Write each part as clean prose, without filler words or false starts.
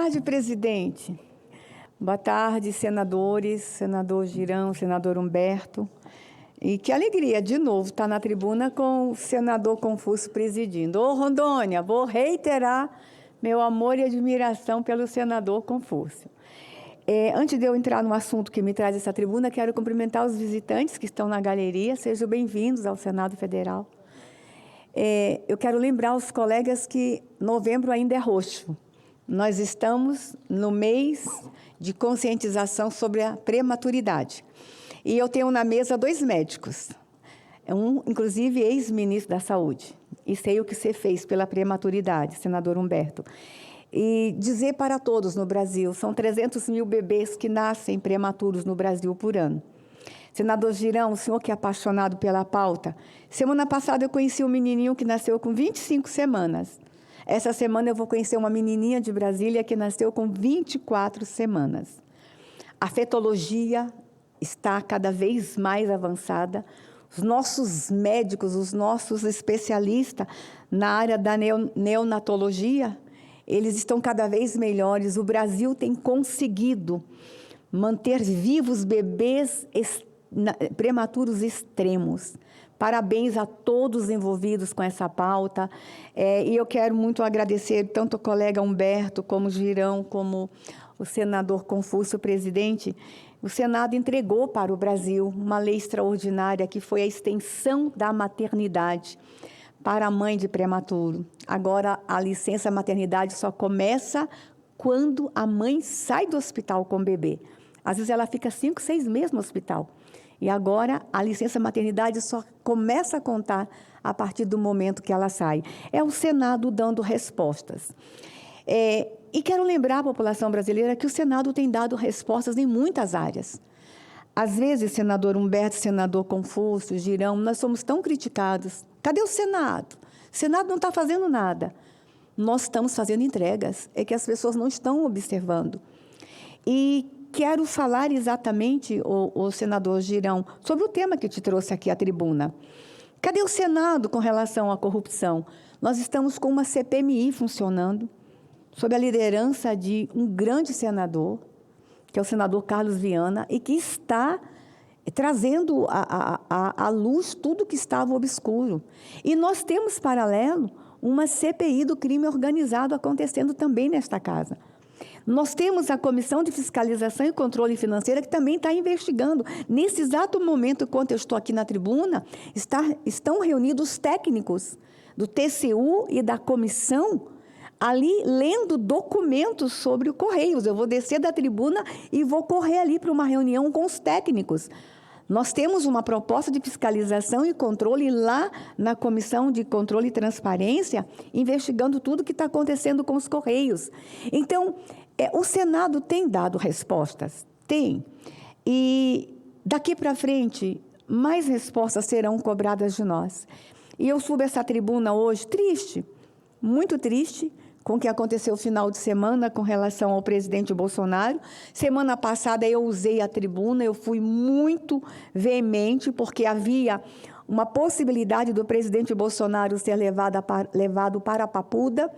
tarde, presidente. Boa tarde, senadores, senador Girão, senador Humberto. E que alegria, de novo, estar na tribuna com o senador Confúcio presidindo. Ô, Rondônia, vou reiterar meu amor e admiração pelo senador Confúcio. Antes de eu entrar no assunto que me traz essa tribuna, quero cumprimentar os visitantes que estão na galeria. Sejam bem-vindos ao Senado Federal. Eu quero lembrar aos colegas que novembro ainda é roxo. Nós estamos no mês de conscientização sobre a prematuridade. E eu tenho na mesa 2 médicos, inclusive ex-ministro da Saúde, e sei o que você fez pela prematuridade, senador Humberto. E dizer para todos no Brasil, são 300 mil bebês que nascem prematuros no Brasil por ano. Senador Girão, o senhor que é apaixonado pela pauta, semana passada eu conheci um menininho que nasceu com 25 semanas. Essa semana eu vou conhecer uma menininha de Brasília que nasceu com 24 semanas. A fetologia está cada vez mais avançada. Os nossos médicos, os nossos especialistas na área da neonatologia, eles estão cada vez melhores. O Brasil tem conseguido manter vivos bebês prematuros extremos. Parabéns a todos os envolvidos com essa pauta. E eu quero muito agradecer tanto o colega Humberto, como o Girão, como o senador Confúcio, presidente. O Senado entregou para o Brasil uma lei extraordinária que foi a extensão da maternidade para a mãe de prematuro. Agora, a licença maternidade só começa quando a mãe sai do hospital com o bebê. Às vezes, ela fica 5, 6 meses no hospital. E agora, a licença maternidade só começa a contar a partir do momento que ela sai. É o Senado dando respostas. E quero lembrar à população brasileira que o Senado tem dado respostas em muitas áreas. Às vezes, senador Humberto, senador Confúcio, Girão, nós somos tão criticados. Cadê o Senado? O Senado não está fazendo nada. Nós estamos fazendo entregas, é que as pessoas não estão observando. E quero falar exatamente, o senador Girão, sobre o tema que te trouxe aqui à tribuna. Cadê o Senado com relação à corrupção? Nós estamos com uma CPMI funcionando, sob a liderança de um grande senador, que é o senador Carlos Viana, e que está trazendo à luz tudo que estava obscuro. E nós temos, paralelo, uma CPI do crime organizado acontecendo também nesta casa. Nós temos a Comissão de Fiscalização e Controle Financeiro, que também está investigando. Nesse exato momento, enquanto eu estou aqui na tribuna, estão reunidos os técnicos do TCU e da comissão, ali lendo documentos sobre o Correios. Eu vou descer da tribuna e vou correr ali para uma reunião com os técnicos. Nós temos uma proposta de fiscalização e controle lá na Comissão de Controle e Transparência, investigando tudo o que está acontecendo com os Correios. Então, o Senado tem dado respostas? Tem. E daqui para frente, mais respostas serão cobradas de nós. E eu subo essa tribuna hoje triste, muito triste, com o que aconteceu no final de semana com relação ao presidente Bolsonaro. Semana passada eu usei a tribuna, eu fui muito veemente, porque havia uma possibilidade do presidente Bolsonaro ser levado para a Papuda.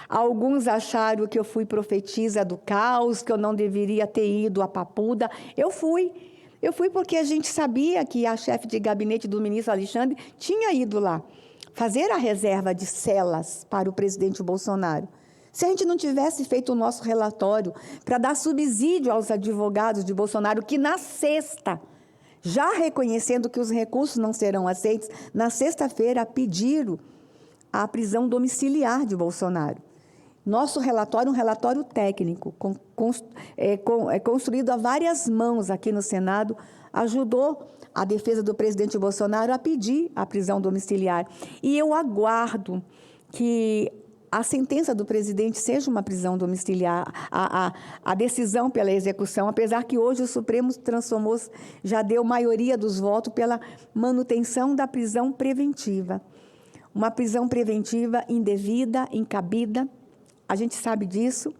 Alguns acharam que eu fui profetisa do caos, que eu não deveria ter ido à Papuda. Eu fui porque a gente sabia que a chefe de gabinete do ministro Alexandre tinha ido lá fazer a reserva de celas para o presidente Bolsonaro. Se a gente não tivesse feito o nosso relatório para dar subsídio aos advogados de Bolsonaro, que na sexta, já reconhecendo que os recursos não serão aceitos, na sexta-feira pediram a prisão domiciliar de Bolsonaro. Nosso relatório, um relatório técnico, construído a várias mãos aqui no Senado, ajudou a defesa do presidente Bolsonaro a pedir a prisão domiciliar. E eu aguardo que a sentença do presidente seja uma prisão domiciliar, a decisão pela execução, apesar que hoje o Supremo já deu maioria dos votos pela manutenção da prisão preventiva. Uma prisão preventiva indevida, incabida, a gente sabe disso.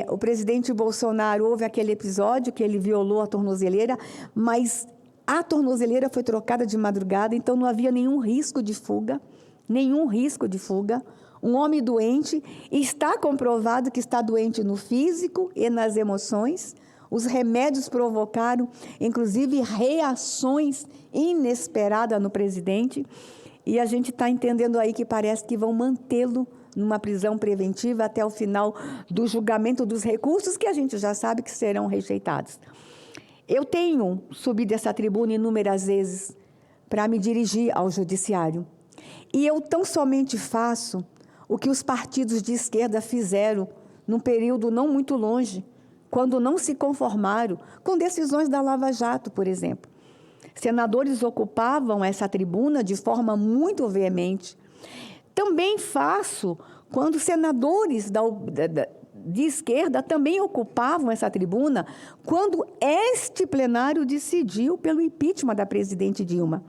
O presidente Bolsonaro, houve aquele episódio que ele violou a tornozeleira, mas a tornozeleira foi trocada de madrugada, então não havia nenhum risco de fuga. um homem doente, e está comprovado que está doente no físico e nas emoções. Os remédios provocaram, inclusive, reações inesperadas no presidente. E a gente está entendendo aí que parece que vão mantê-lo numa prisão preventiva até o final do julgamento dos recursos, que a gente já sabe que serão rejeitados. Eu tenho subido essa tribuna inúmeras vezes para me dirigir ao judiciário. E eu tão somente faço o que os partidos de esquerda fizeram num período não muito longe, quando não se conformaram com decisões da Lava Jato, por exemplo. Senadores ocupavam essa tribuna de forma muito veemente. Também faço quando senadores de esquerda também ocupavam essa tribuna, quando este plenário decidiu pelo impeachment da presidente Dilma.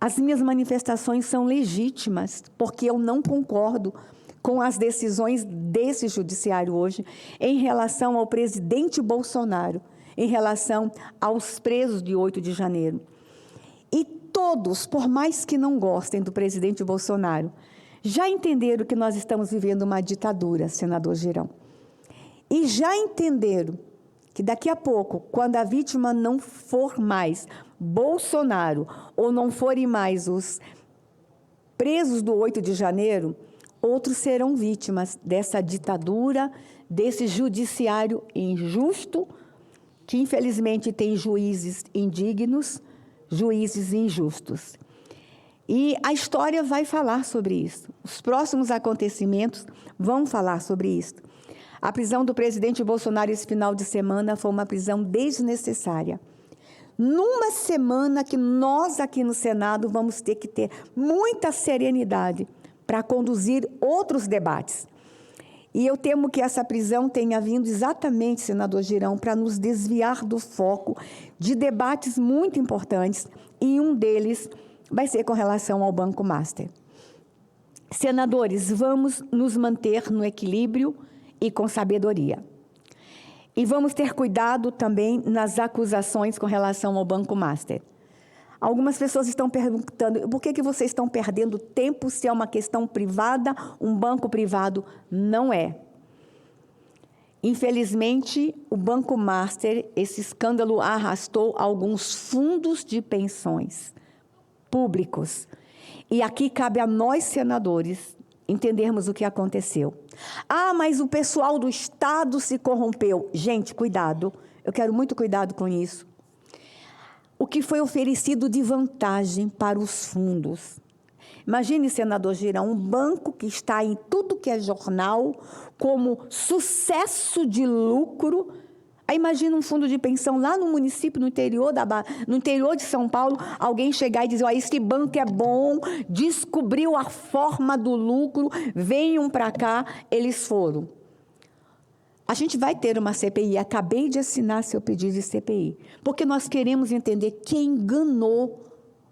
As minhas manifestações são legítimas, porque eu não concordo com as decisões desse judiciário hoje em relação ao presidente Bolsonaro, em relação aos presos de 8 de janeiro. E todos, por mais que não gostem do presidente Bolsonaro, já entenderam que nós estamos vivendo uma ditadura, senador Girão. E já entenderam que daqui a pouco, quando a vítima não for mais Bolsonaro, ou não forem mais os presos do 8 de janeiro, outros serão vítimas dessa ditadura, desse judiciário injusto, que infelizmente tem juízes indignos, juízes injustos. E a história vai falar sobre isso. Os próximos acontecimentos vão falar sobre isso. A prisão do presidente Bolsonaro esse final de semana foi uma prisão desnecessária. Numa semana que nós aqui no Senado vamos ter que ter muita serenidade para conduzir outros debates. E eu temo que essa prisão tenha vindo exatamente, senador Girão, para nos desviar do foco de debates muito importantes, e um deles vai ser com relação ao Banco Master. Senadores, vamos nos manter no equilíbrio e com sabedoria. E vamos ter cuidado também nas acusações com relação ao Banco Master. Algumas pessoas estão perguntando, por que vocês estão perdendo tempo se é uma questão privada, um banco privado? Não é. Infelizmente, o Banco Master, esse escândalo arrastou alguns fundos de pensões públicos. E aqui cabe a nós, senadores, entendermos o que aconteceu. Ah, mas o pessoal do Estado se corrompeu. Gente, cuidado, eu quero muito cuidado com isso. O que foi oferecido de vantagem para os fundos. Imagine, senador Girão, um banco que está em tudo que é jornal como sucesso de lucro. Aí imagina um fundo de pensão lá no município, no interior de São Paulo, alguém chegar e dizer, ó, esse banco é bom, descobriu a forma do lucro, venham para cá, eles foram. A gente vai ter uma CPI, acabei de assinar seu pedido de CPI, porque nós queremos entender quem enganou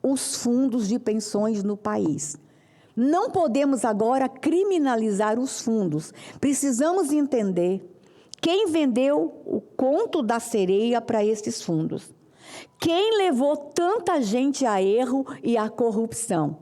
os fundos de pensões no país. Não podemos agora criminalizar os fundos, precisamos entender quem vendeu o conto da sereia para esses fundos, quem levou tanta gente a erro e à corrupção,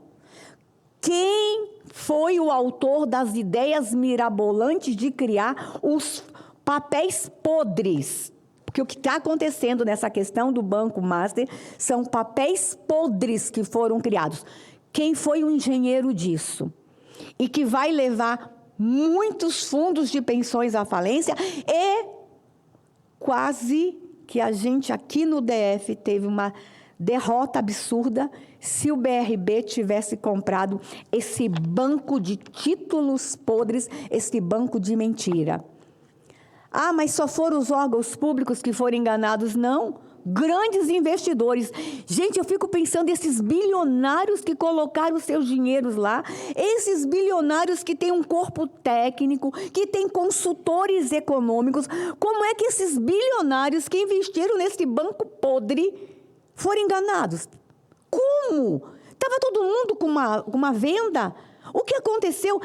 quem foi o autor das ideias mirabolantes de criar os papéis podres, porque o que está acontecendo nessa questão do Banco Master são papéis podres que foram criados. Quem foi o engenheiro disso? E que vai levar muitos fundos de pensões à falência e quase que a gente aqui no DF teve uma derrota absurda se o BRB tivesse comprado esse banco de títulos podres, esse banco de mentira. Ah, mas só foram os órgãos públicos que foram enganados? Não. Grandes investidores. Gente, eu fico pensando esses bilionários que colocaram os seus dinheiros lá, esses bilionários que têm um corpo técnico, que têm consultores econômicos, como é que esses bilionários que investiram nesse banco podre foram enganados? Como? Estava todo mundo com uma venda? O que aconteceu?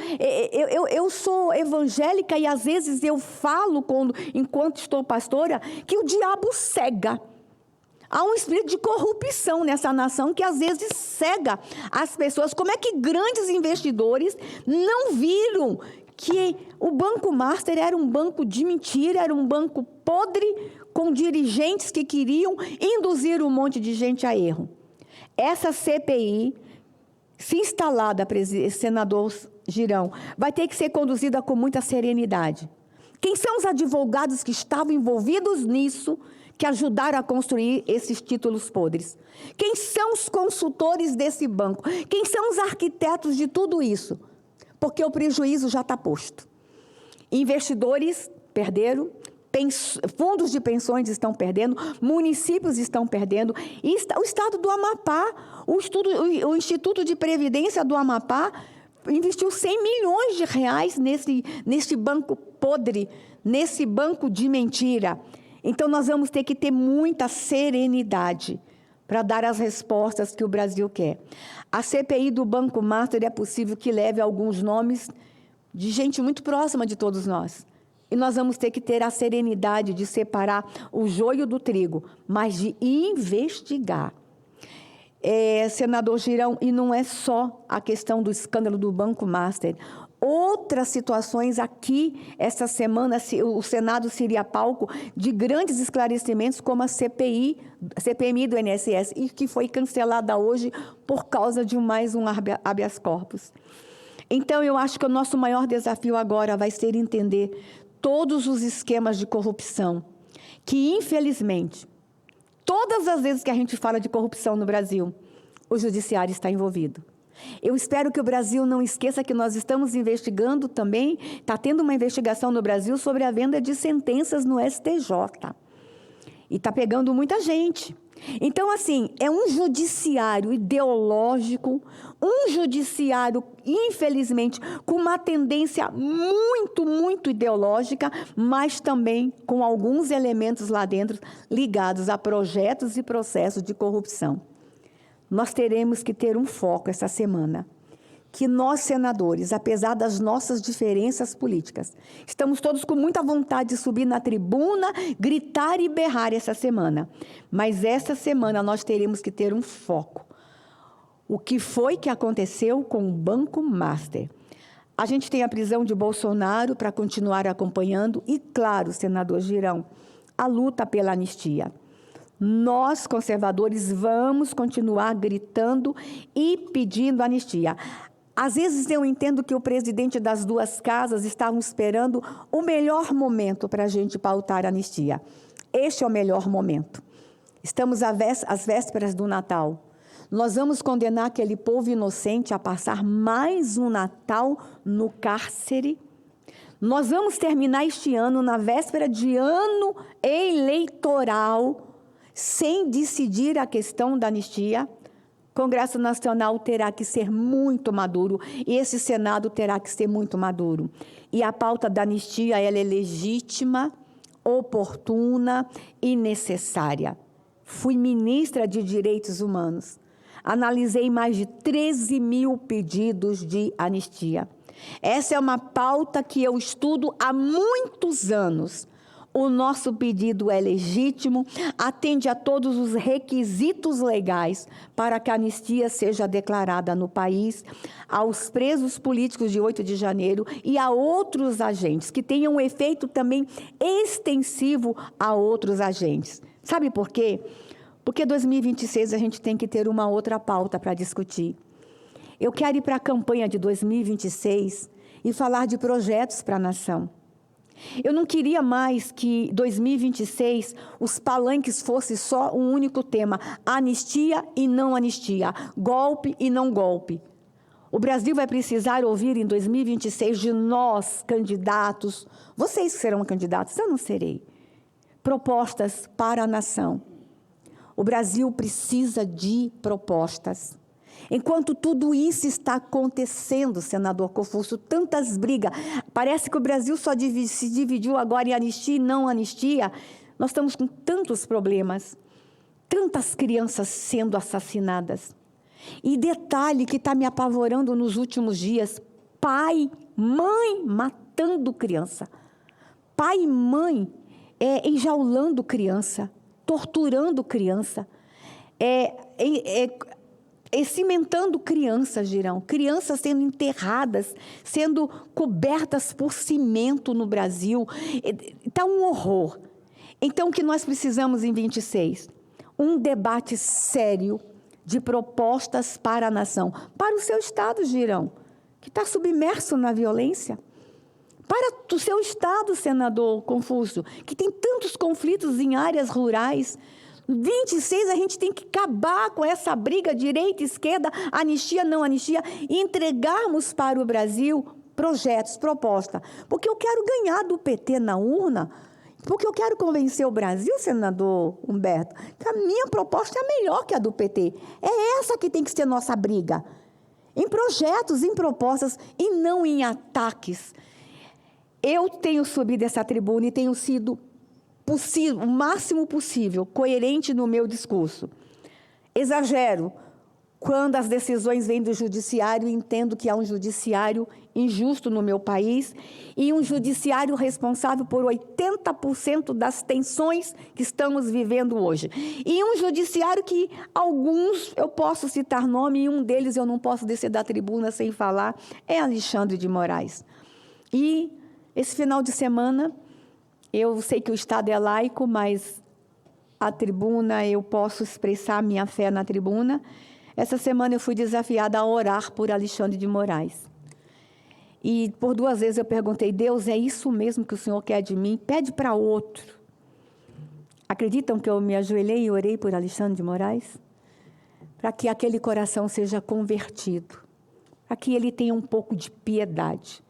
Eu sou evangélica e às vezes eu falo, enquanto estou pastora, que o diabo cega. Há um espírito de corrupção nessa nação que às vezes cega as pessoas. Como é que grandes investidores não viram que o Banco Master era um banco de mentira, era um banco podre, com dirigentes que queriam induzir um monte de gente a erro? Essa CPI, se instalada, senador Girão, vai ter que ser conduzida com muita serenidade. Quem são os advogados que estavam envolvidos nisso, que ajudaram a construir esses títulos podres? Quem são os consultores desse banco? Quem são os arquitetos de tudo isso? Porque o prejuízo já está posto. Investidores perderam, fundos de pensões estão perdendo, municípios estão perdendo, e o Estado do Amapá, o Instituto de Previdência do Amapá, investiu 100 milhões de reais nesse banco podre, nesse banco de mentira. Então, nós vamos ter que ter muita serenidade para dar as respostas que o Brasil quer. A CPI do Banco Master é possível que leve alguns nomes de gente muito próxima de todos nós. E nós vamos ter que ter a serenidade de separar o joio do trigo, mas de investigar. Senador Girão, e não é só a questão do escândalo do Banco Master. Outras situações aqui, essa semana, o Senado seria palco de grandes esclarecimentos, como a CPMI do INSS, e que foi cancelada hoje por causa de mais um habeas corpus. Então, eu acho que o nosso maior desafio agora vai ser entender todos os esquemas de corrupção, que, infelizmente, todas as vezes que a gente fala de corrupção no Brasil, o judiciário está envolvido. Eu espero que o Brasil não esqueça que nós estamos investigando também, está tendo uma investigação no Brasil sobre a venda de sentenças no STJ. E está pegando muita gente. Então, assim, é um judiciário ideológico, um judiciário, infelizmente, com uma tendência muito, muito ideológica, mas também com alguns elementos lá dentro ligados a projetos e processos de corrupção. Nós teremos que ter um foco essa semana, que nós, senadores, apesar das nossas diferenças políticas, estamos todos com muita vontade de subir na tribuna, gritar e berrar essa semana. Mas essa semana nós teremos que ter um foco. O que foi que aconteceu com o Banco Master? A gente tem a prisão de Bolsonaro para continuar acompanhando e, claro, senador Girão, a luta pela anistia. Nós, conservadores, vamos continuar gritando e pedindo anistia. Às vezes eu entendo que o presidente das duas casas estava esperando o melhor momento para a gente pautar a anistia. Este é o melhor momento. Estamos às vésperas do Natal. Nós vamos condenar aquele povo inocente a passar mais um Natal no cárcere. Nós vamos terminar este ano, na véspera de ano eleitoral, sem decidir a questão da anistia. O Congresso Nacional terá que ser muito maduro e esse Senado terá que ser muito maduro. E a pauta da anistia, ela é legítima, oportuna e necessária. Fui ministra de Direitos Humanos. Analisei mais de 13 mil pedidos de anistia. Essa é uma pauta que eu estudo há muitos anos. O nosso pedido é legítimo, atende a todos os requisitos legais para que a anistia seja declarada no país, aos presos políticos de 8 de janeiro e a outros agentes, que tenham um efeito também extensivo a outros agentes. Sabe por quê? Porque 2026 a gente tem que ter uma outra pauta para discutir. Eu quero ir para a campanha de 2026 e falar de projetos para a nação. Eu não queria mais que 2026 os palanques fossem só um único tema, anistia e não anistia, golpe e não golpe. O Brasil vai precisar ouvir em 2026 de nós, candidatos, vocês que serão candidatos, eu não serei, propostas para a nação. O Brasil precisa de propostas. Enquanto tudo isso está acontecendo, senador Confúcio, tantas brigas, parece que o Brasil só se dividiu agora em anistia e não anistia. Nós estamos com tantos problemas, tantas crianças sendo assassinadas. E detalhe que está me apavorando nos últimos dias, pai, mãe matando criança. Pai e mãe enjaulando criança. torturando criança, cimentando crianças, Girão. Crianças sendo enterradas, sendo cobertas por cimento no Brasil. Está um horror. Então, o que nós precisamos em 26? Um debate sério de propostas para a nação, para o seu Estado, Girão, que está submerso na violência. Para o seu Estado, senador Confúcio, que tem tantos conflitos em áreas rurais. 26, a gente tem que acabar com essa briga direita, esquerda, anistia, não anistia, e entregarmos para o Brasil projetos, proposta. Porque eu quero ganhar do PT na urna, porque eu quero convencer o Brasil, senador Humberto, que a minha proposta é melhor que a do PT. É essa que tem que ser nossa briga. Em projetos, em propostas, e não em ataques. Eu tenho subido essa tribuna e tenho sido o máximo possível, coerente no meu discurso. Exagero quando as decisões vêm do judiciário e entendo que há um judiciário injusto no meu país e um judiciário responsável por 80% das tensões que estamos vivendo hoje. E um judiciário que alguns, eu posso citar nome, e um deles eu não posso descer da tribuna sem falar, é Alexandre de Moraes. E esse final de semana, eu sei que o Estado é laico, mas a tribuna, eu posso expressar a minha fé na tribuna. Essa semana eu fui desafiada a orar por Alexandre de Moraes. E por 2 vezes eu perguntei, Deus, é isso mesmo que o Senhor quer de mim? Pede para outro. Acreditam que eu me ajoelhei e orei por Alexandre de Moraes? Para que aquele coração seja convertido, para que ele tenha um pouco de piedade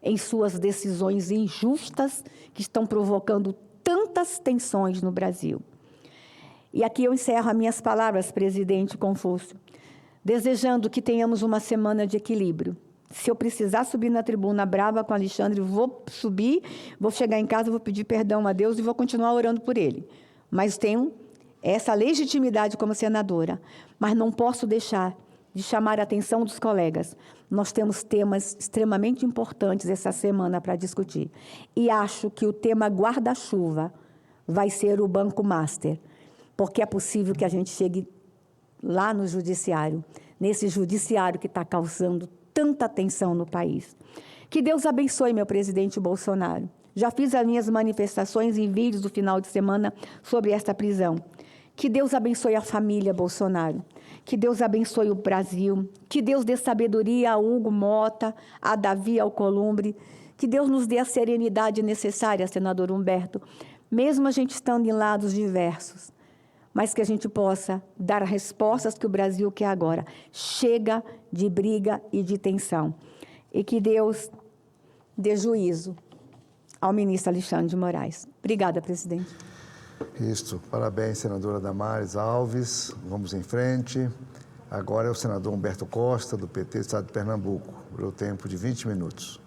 em suas decisões injustas que estão provocando tantas tensões no Brasil. E aqui eu encerro as minhas palavras, presidente Confúcio, desejando que tenhamos uma semana de equilíbrio. Se eu precisar subir na tribuna brava com Alexandre, vou subir, vou chegar em casa, vou pedir perdão a Deus e vou continuar orando por ele. Mas tenho essa legitimidade como senadora. Mas não posso deixar de chamar a atenção dos colegas. Nós temos temas extremamente importantes essa semana para discutir. E acho que o tema guarda-chuva vai ser o Banco Master, porque é possível que a gente chegue lá no judiciário, nesse judiciário que está causando tanta tensão no país. Que Deus abençoe meu presidente Bolsonaro. Já fiz as minhas manifestações em vídeos do final de semana sobre esta prisão. Que Deus abençoe a família Bolsonaro. Que Deus abençoe o Brasil. Que Deus dê sabedoria a Hugo Mota, a Davi Alcolumbre. Que Deus nos dê a serenidade necessária, senador Humberto, mesmo a gente estando em lados diversos, mas que a gente possa dar respostas que o Brasil quer agora. Chega de briga e de tensão. E que Deus dê juízo ao ministro Alexandre de Moraes. Obrigada, presidente. Isso. Parabéns, senadora Damares Alves. Vamos em frente. Agora é o senador Humberto Costa, do PT do Estado de Pernambuco, pelo tempo de 20 minutos.